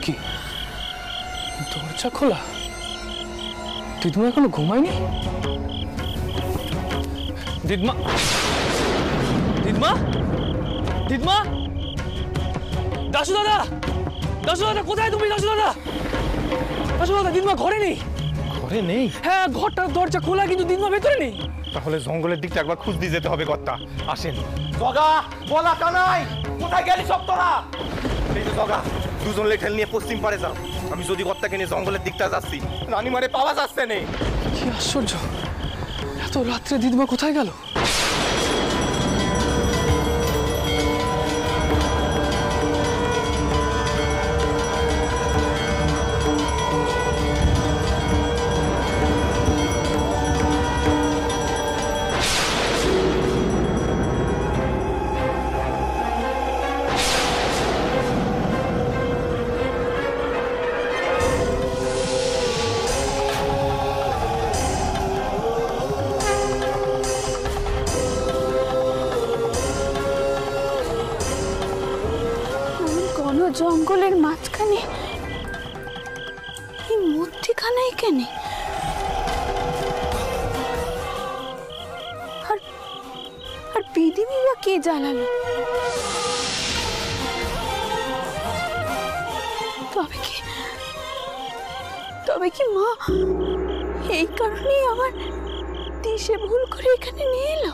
কি দরজা খোলা? দিদমা এখনো ঘুমায়নি? দিদমা, দিদমা, দিদমা, দাশু দাদা, দাশু দাদা কোথায় তুমি? দাশু দাদা, দাশু দাদা, দিদমা ঘরে নেই। ঘরে নেই? হ্যাঁ, ঘরটার দরজা খোলা কিন্তু দিদমা ভেতরে নেই। তাহলে জঙ্গলের দিকটা একবার খুঁজ দিয়ে যেতে হবে কর্তা। আসেন। জগা, বলা কানাই, কোথায় গেলি সব তোরা? এই যে জগা, দুজন লেঠেল নিয়ে পশ্চিম পারে যাও। আমি যদি কর্তাকে নিয়ে জঙ্গলের দিকটা যাচ্ছি, রানীমারে পাওয়া যাচ্ছে না। কি আশ্চর্য, এত রাত্রে দিদমা কোথায় গেল? জঙ্গলের মাঝখানে এই মূর্তিখানাই কেন? আর বিধিমি বা কে জ্বালালো? তবে কি মা এই কারণেই আমার দিশে ভুল করে এখানে নিয়ে এলো?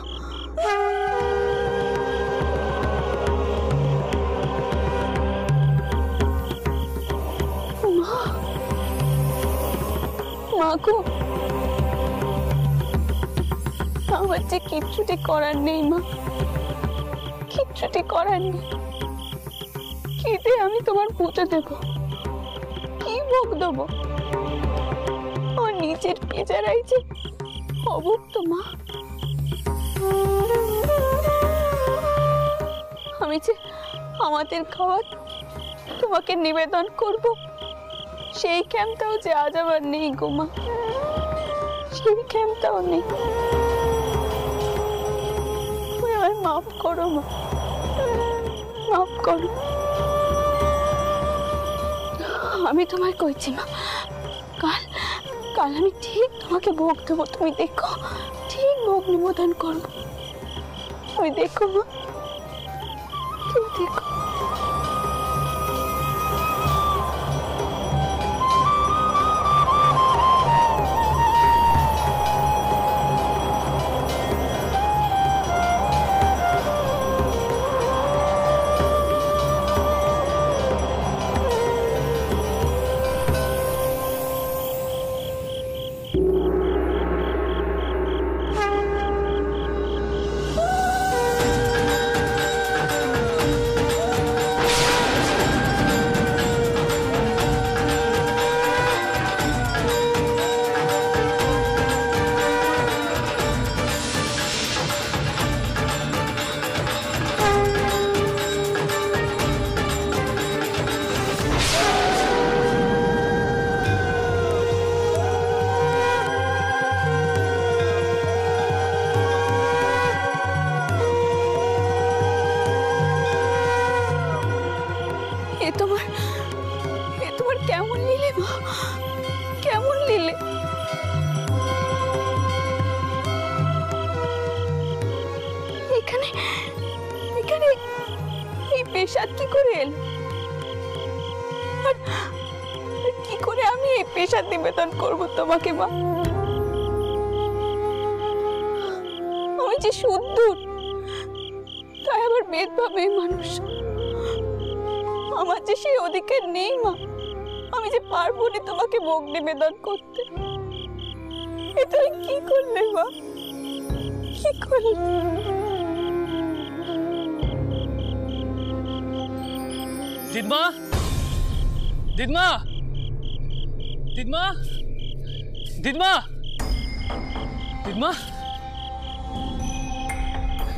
মাগো, আমার যে কিচ্ছুটি করার নেই মা, কিচ্ছুটি করার নেই। কি দিয়ে আমি তোমার পুজো দেব? কি ভোগ দেবো? আমার নিজের বেচারাই যে অভুক্ত মা। আমি যে আমাদের খাবার তোমাকে নিবেদন করব, সেই ক্ষমতাও যে আজ আমার নেই গো মা, সেই ক্ষমতাও নেই। আমায় মাফ করো মা, মাফ করো। আমি তোমায় কইছি মা, কাল আমি ঠিক তোমাকে ভোগ দেবো, তুমি দেখো, ঠিক ভোগ নিবেদন করবো। তুমি দেখো মা, তুমি দেখো। তোমার কেমন লীলে মা, কেমন লীলে? এখানে এখানে এই পেশাদ কি করে এলো? আর কি করে আমি এই পেশাদ নিবেদন করবো তোমাকে মা? আমি যে সুদূর, তাই আবার ভেদভাবে মানুষ। আমার যে সেই অধিকার নেই মা, আমি যে পারবো না তোমাকে ভোগ নিবেদন করতে। এটা কি করলে মা, কি করলে? দিদমা, দিদমা, দিদমা, দিদমা, দিদমা,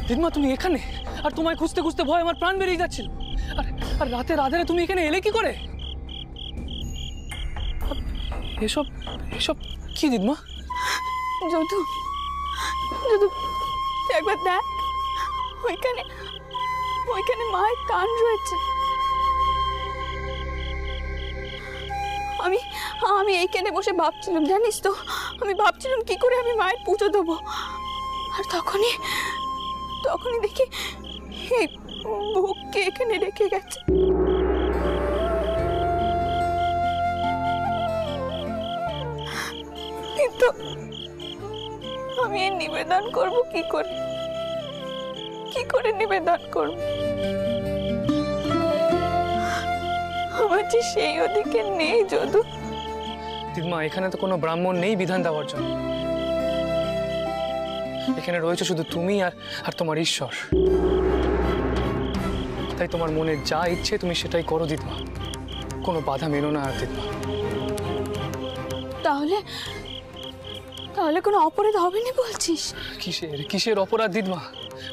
দিদমা, তুমি এখানে? আর তোমায় খুঁজতে খুঁজতে ভয় আমার প্রাণ বেরিয়ে যাচ্ছিল। আর রাতের আধারে তুমি এখানে এলে কি করে? এসব এসব কি দিদমা? যদু, একবার দেখ, ওইখানে মায়ের কান রয়েছে। আমি আমি এইখানে বসে ভাবছিলাম, জানিস তো, আমি ভাবছিলাম কি করে আমি মায়ের পুজো দেবো। আর তখনই তখনই দেখি এই ভোগকে এখানে রেখে গেছে। কিন্তু আমি এর নিবেদন করব কি করে, কি করে নিবেদন করব? আমার যে সেই ওদিকে নেই যদু। দিদিমা, এখানে তো কোনো ব্রাহ্মণ নেই বিধান দেওয়ার জন্য। এখানে রয়েছে শুধু তুমি আর তোমার ঈশ্বর। তাই তোমার মনে যা ইচ্ছে তুমি সেটাই করো দিদিমা, কোনো বাধা মেনো না আর দিদিমা। তাহলে তাহলে কোনো অপরাধ হবে না বলছিস? কিসের কিসের অপরাধ দিদিমা?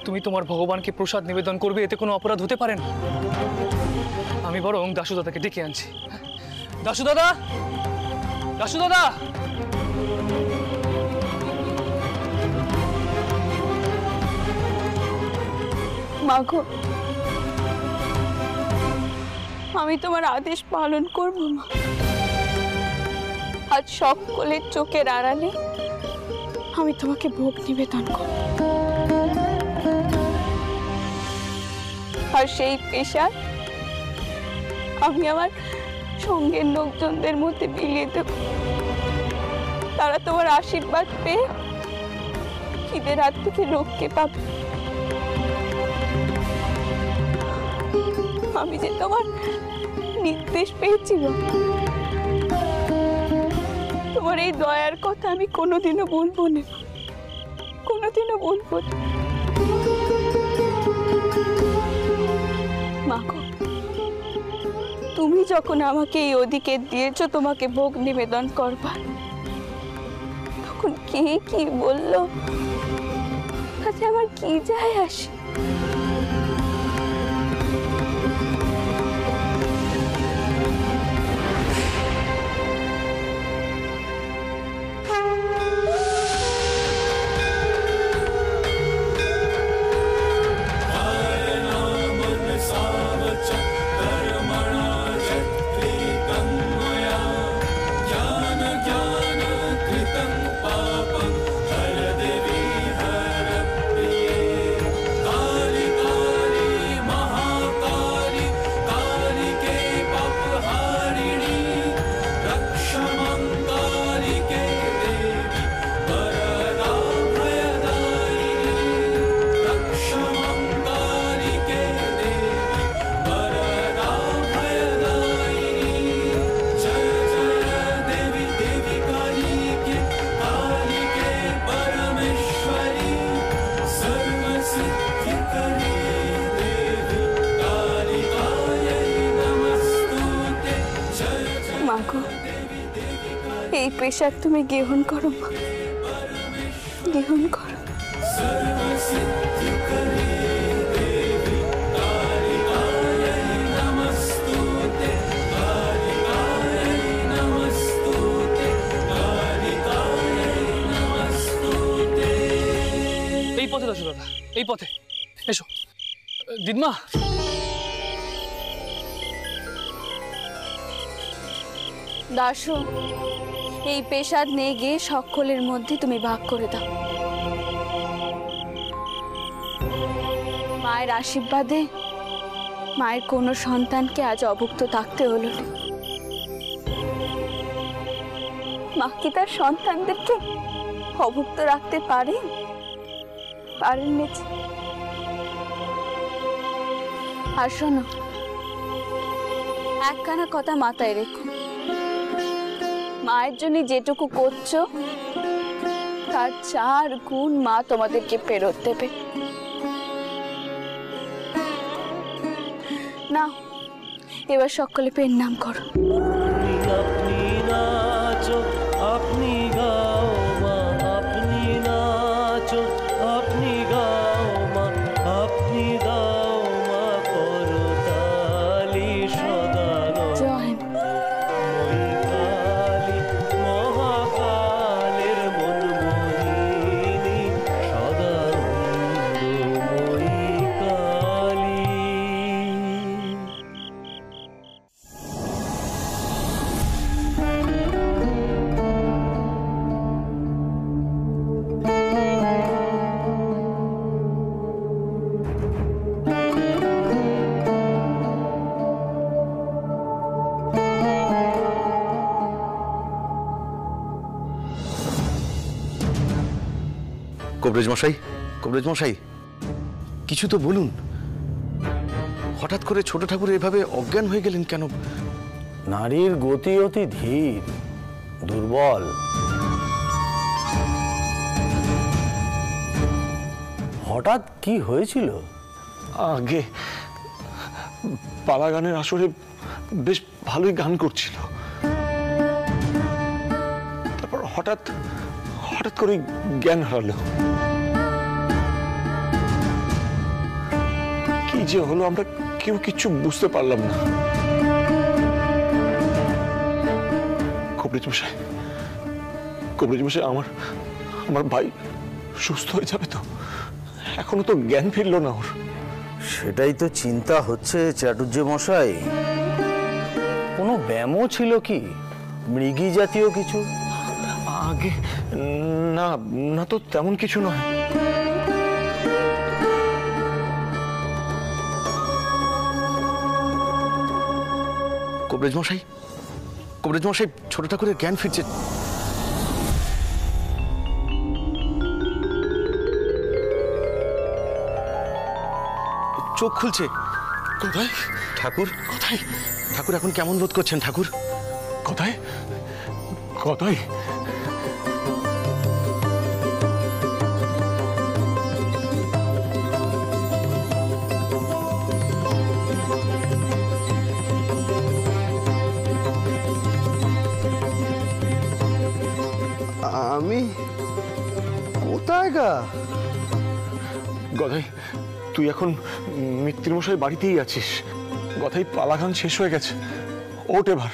তুমি তোমার ভগবানকে প্রসাদ নিবেদন করবে, এতে কোনো অপরাধ হতে পারে না। আমি বরং দাশু দাদাকে ডেকে আনছি। দাশু দাদা, দাশু দাদা! মাগো, আমি তোমার আদেশ পালন করব মা। আজ সকলের চোখের আড়ালে আমি তোমাকে ভোগ নিবেদন করব। আর সেই পেশার আমি আমার সঙ্গের লোকজনদের মধ্যে বিলিয়ে দেব। তারা তোমার আশীর্বাদ পেয়ে খিদের হাত থেকে রক্ষে পাবে। আমি যে তোমার নির্দেশ পেয়েছিলাম, তোমার এই দয়ার কথা আমি কোনোদিনও বলবো না, কোনোদিনও বলবো না। মাগো, তুমি যখন আমাকে এই অধিকার দিয়েছো তোমাকে ভোগ নিবেদন করবার, তখন কে কি বললো তাতে আমার কি যায় আসে? এই পেশার তুমি গ্রহণ করো মা, গ্রহণ করো। এই পথে দাশু দাদা, এই পথে এসো। দিদিমা, দাশু, এই পেশাদ নিয়ে গিয়ে সকলের মধ্যে তুমি ভাগ করে দাও। মায়ের আশীর্বাদে মায়ের কোনো সন্তানকে আজ অভুক্ত থাকতে হলো না। মা কি তার সন্তানদেরকে অভুক্ত রাখতে পারেন? পারেননি। আর শোনো, একখানা কথা মাথায় রেখো, মায়ের জন্য যেটুকু করছো তার 4 গুণ মা তোমাদেরকে ফেরত দেবে। না, এবার সকলে পেন নাম করো। আপনি নাচো, আপনি গাও মা, আপনি নাচো, আপনি গাও মা, আপনি গাও মা, করো তালি সদান। জয় কালী মহাকালের মনমোহিনী, সদানন্দময়ী কালী। কবরেজ মশাই কিছু তো বলুন। হঠাৎ করে ছোট ঠাকুর এভাবে অজ্ঞান হয়ে গেলেন কেন? নারীর গতি অতি ধীর, দুর্বল। হঠাৎ কি হয়েছিল? আগে পালা গানের আসরে বেশ ভালোই গান করছিল, তারপর হঠাৎ করে জ্ঞান হারালো। কি যে হলো আমরা কেউ কিচ্ছু বুঝতে পারলাম না। কবরেজ মশাই, আমার ভাই সুস্থ হয়ে যাবে তো? এখনো তো জ্ঞান ফিরল না ওর। সেটাই তো চিন্তা হচ্ছে চাটুর্য মশাই। কোনো ব্যামো ছিল কি, মৃগী জাতীয় কিছু? আগে না তো তেমন কিছু নয়। কবরেজ মশাই ছোট ঠাকুরের জ্ঞান ফিরছে। চোখ খুলছে। কোথায় ঠাকুর? কোথায়? ঠাকুর এখন কেমন বোধ করছেন ঠাকুর? কোথায়? আমি কোথায় গা? গদাই, তুই এখন মিত্তির মশাই বাড়িতেই আছিস। গদাই, পালা গান শেষ হয়ে গেছে, ওঠ এবার।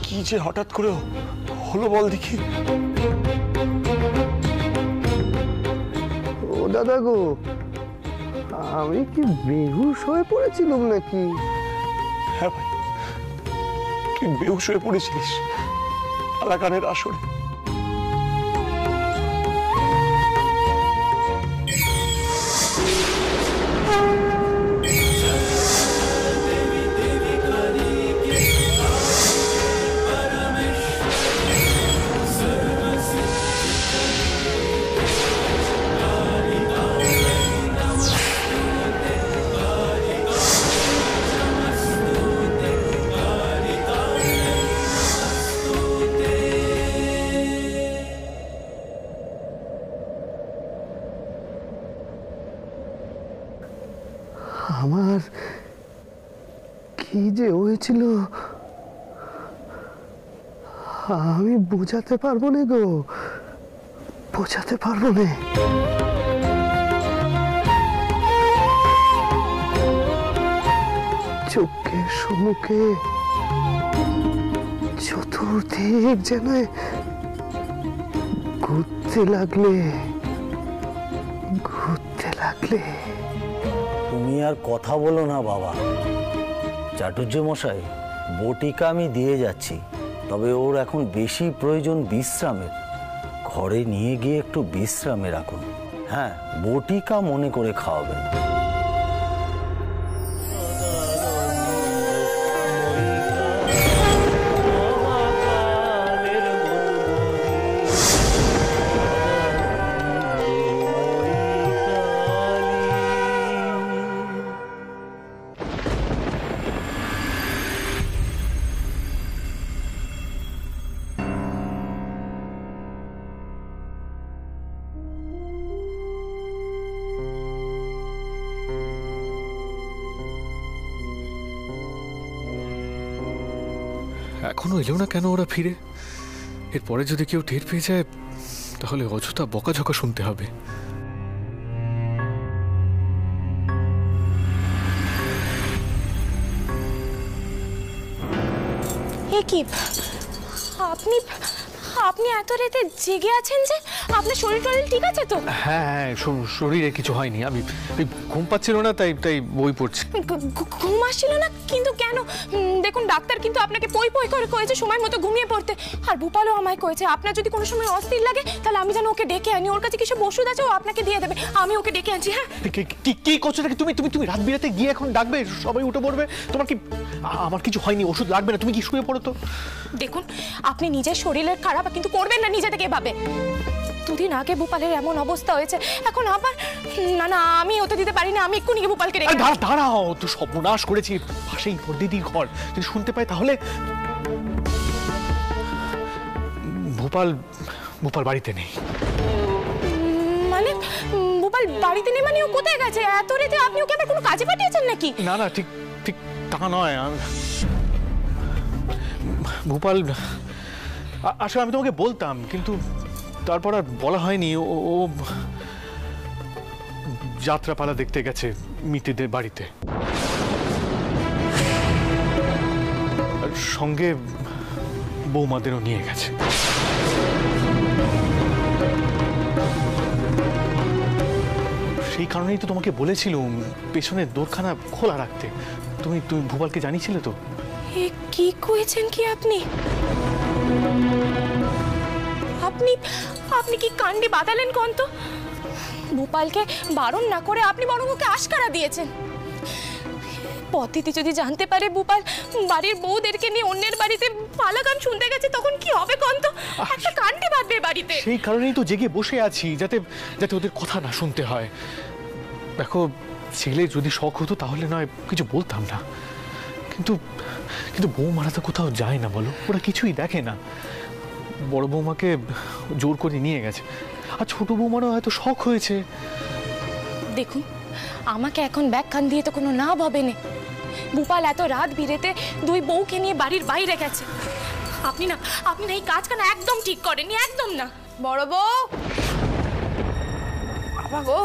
কি যে হঠাৎ করে হলো বল দেখি। ও দাদা গো, আমি কি বেহুশ হয়ে পড়েছিলাম নাকি? হ্যাঁ ভাই, তুই বেহুশ হয়ে পড়েছিলিস পালা গানের আসরে। আমার কি যে হয়েছিল আমি বোঝাতে পারবো না গো, বোঝাতে পারবো না। চোখের সম্মুখে চতুর্দিক যেন ঘুরতে লাগলে। তুমি আর কথা বলো না বাবা। চাটুর্য মশাই, বটিকা আমি দিয়ে যাচ্ছি, তবে ওর এখন বেশি প্রয়োজন বিশ্রামের। ঘরে নিয়ে গিয়ে একটু বিশ্রামে রাখুন। হ্যাঁ, বটিকা মনে করে খাওয়াবেন। এখনো এলো না কেন ওরা ফিরে? এরপরে যদি কেউ টের পেয়ে যায় তাহলে অযথা বকাঝকা শুনতে হবে। এ কি, আপনি এত রাতে জেগে আছেন যে? আপনার শরীর টরীর ঠিক আছে তো? হ্যাঁ হ্যাঁ, শরীরে কিছু হয়নি। আমি ঘুম পাচ্ছিল না, তাই তাই বই পড়ছি। ঘুম আসছিল না কিন্তু কেন? দেখুন ডাক্তার কিন্তু আপনাকে পই পই করে কয়েছে সময় মতো ঘুমিয়ে পড়তে। আর ভূপালও আমায় কয়েছে আপনার যদি কোনো সময় অস্থির লাগে তাহলে আমি যেন ওকে ডেকে আনি। ওর কাছে কিছু ওষুধ আছে, ও আপনাকে দিয়ে দেবে। আমি ওকে ডেকে আনছি। হ্যাঁ কি করছো নাকি তুমি? তুমি তুমি রাত বিরাতে গিয়ে এখন ডাকবে, সবাই উঠে পড়বে। তোমার কি? আমার কিছু হয়নি, ওষুধ লাগবে না, তুমি কি শুয়ে পড়ো তো। দেখুন আপনি নিজের শরীরের খারাপ কিন্তু করবেন না নিজে থেকে এভাবে। দুদিন আগে ভূপালের এমন অবস্থা হয়েছে, এখন আবার না না আমি হতে দিতে পারি না। আমি এক্ষুনি ভূপালকে ডেকে দাঁড়াও, তো সর্বনাশ করেছি। পাশেই দিদির ঘর, যদি শুনতে পাই তাহলে। ভূপাল বাড়িতে নেই। মানে ভূপাল বাড়িতে নেই মানে ও কোথায় গেছে এত রাতে? আপনি ওকে আবার কোনো কাজে পাঠিয়েছেন নাকি? না না, ঠিক ঠিক তা নয়। ভূপাল আসলে আমি তোমাকে বলতাম, কিন্তু তারপর আর বলা হয়নি। ও যাত্রাপালা দেখতে গেছে মিতিদের বাড়িতে, আর সঙ্গে বৌমাদেরও নিয়ে গেছে। সেই কারণেই তো তোমাকে বলেছিলাম পেছনের দোরখানা খোলা রাখতে। তুমি ভূপালকে জানিয়েছিলে তো? কি করেছেন কি আপনি? আপনি আপনি কি কাণ্ডে বাঁধালেন কোন? তো ভূপালকে বারণ না করে আপনি বরং ওকে আশকারা দিয়েছেন। পদ্ধতি যদি জানতে পারে ভূপাল বাড়ির বউদেরকে নিয়ে অন্যের বাড়িতে পালা গান শুনতে গেছে, তখন কি হবে কোন? তো একটা কাণ্ডে বাঁধবে বাড়িতে। সেই কারণেই তো জেগে বসে আছি, যাতে যাতে ওদের কথা না শুনতে হয়। দেখো, ছেলে যদি শখ হতো তাহলে নয় কিছু বলতাম না, কিন্তু কিন্তু বৌমারা তো কোথাও যায় না বলো, ওরা কিছুই দেখে না। বড় বৌমাকে জোর করে নিয়ে গেছে, আর ছোট বৌমারও হয়তো শখ হয়েছে। দেখুন আমাকে এখন ব্যাখ্যান দিয়ে তো কোনো লাভ হবে না। ভূপাল এত রাত বিরেতে দুই বউকে নিয়ে বাড়ির বাইরে গেছে। আপনি না এই কাজখানা একদম ঠিক করেননি, একদম না। বড় বউ, বাবা গো,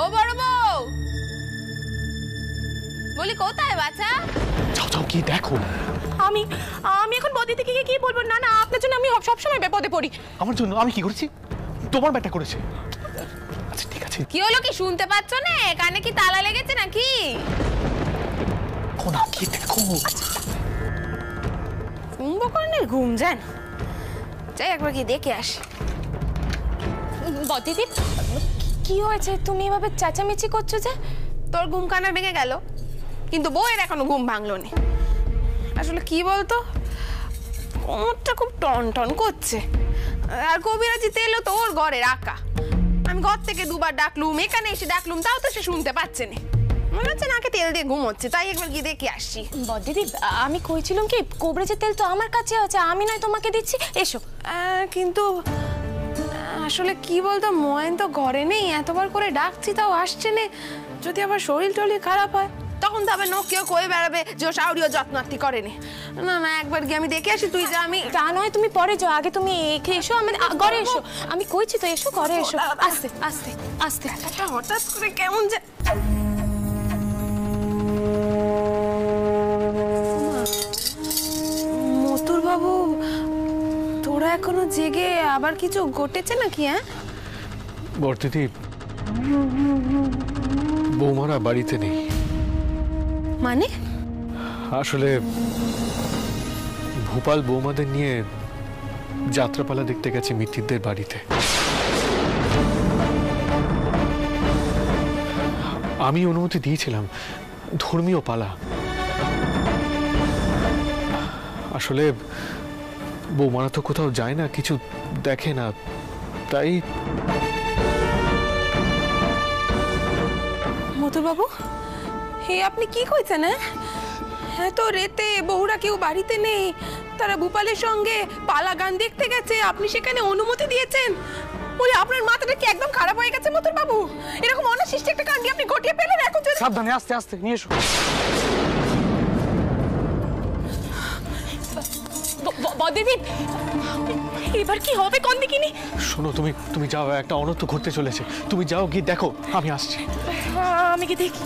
ও বড় বউ, বলি কোথায় বাচ্চা? যাও যাও, কি দেখো। আমি এখন বদি থেকে কি বলবো? না না, আপনার জন্য আমি সবসময় বিপদে পড়ি। আমার জন্য? আমি কি করেছি? তোমার ব্যাটা করেছে। আচ্ছা ঠিক আছে। কি হলো, কি শুনতে পাচ্ছ না? কানে কি তালা লেগেছে নাকি? কোন কি দেখো? কুম্ভকর্ণের ঘুম যান, যাই একবার কি দেখে আসি। বদিদি কি হয়েছে? তুমি এভাবে চেঁচামেচি করছো যে? তোর ঘুম কানা ভেঙে গেল, কিন্তু বউয়ের এখনো ঘুম ভাঙলো না। আসলে কি বলতো, কোমরটা খুব টন টন করছে, আর কবিরাজি তেলও তো ওর ঘরে রাখা। আমি ঘর থেকে দুবার ডাকলুম, এখানে এসে ডাকলুম, তাও তো সে শুনতে পাচ্ছে না। মনে হচ্ছে নাকে তেল দিয়ে ঘুম হচ্ছে, তাই একবার গিয়ে দেখে আসছি। বদিদি আমি কইছিলাম কি, কবিরাজের তেল তো আমার কাছে আছে, আমি নয় তোমাকে দিচ্ছি, এসো। কিন্তু আসলে কি বলতো, ময়ন তো ঘরে নেই, এতবার করে ডাকছি তাও আসছে না। যদি আবার শরীর টরীর খারাপ হয় তখন তো আবার নকিও কয়ে বেড়াবে যে ও শাওরিও যত্নার্থী করেনি। না না, একবার গিয়ে আমি দেখে আসি। তুই যা, আমি তা নয়, তুমি পরে যাও, আগে তুমি এসো, আমি ঘরে এসো। আমি কইছি তো এসো, ঘরে এসো। আস্তে আস্তে আস্তে। হঠাৎ করে কেমন যে মতুর বাবু, তোরা এখনো জেগে, আবার কিছু ঘটেছে নাকি? হ্যাঁ বর্দিদি, বৌমারা বাড়িতে নেই। মানে? আসলে ভূপাল বৌমাদের নিয়ে যাত্রাপালা দেখতে গেছে মিতিরদের বাড়িতে। আমি অনুমতি দিয়েছিলাম, ধর্মীয় পালা। আসলে বৌমারা তো কোথাও যায় না, কিছু দেখে না, তাই। মতুর বাবু, হে আপনি কি কইছেন? হ্যাঁ তো রেতে বহুরা কেউ বাড়িতে নেই, তারা ভূপালের সঙ্গে পালা গান দেখতে গেছে, আপনি সেখানে অনুমতি দিয়েছেন। ওই আপনার মাথাটা কি একদম খারাপ হয়ে গেছে মতুর বাবু? এরকম অনাসৃষ্ট একটা কাণ্ড আপনি ঘটিয়ে ফেলেন এখন। সাবধানে, আস্তে আস্তে নিয়ে এসো। বদিদি এবার কি হবে কোন দিকিনি? শোনো, তুমি যাও, একটা অনর্থ ঘটতে চলেছে। তুমি যাও, গিয়ে দেখো, আমি আসছি। আমি কি দেখি?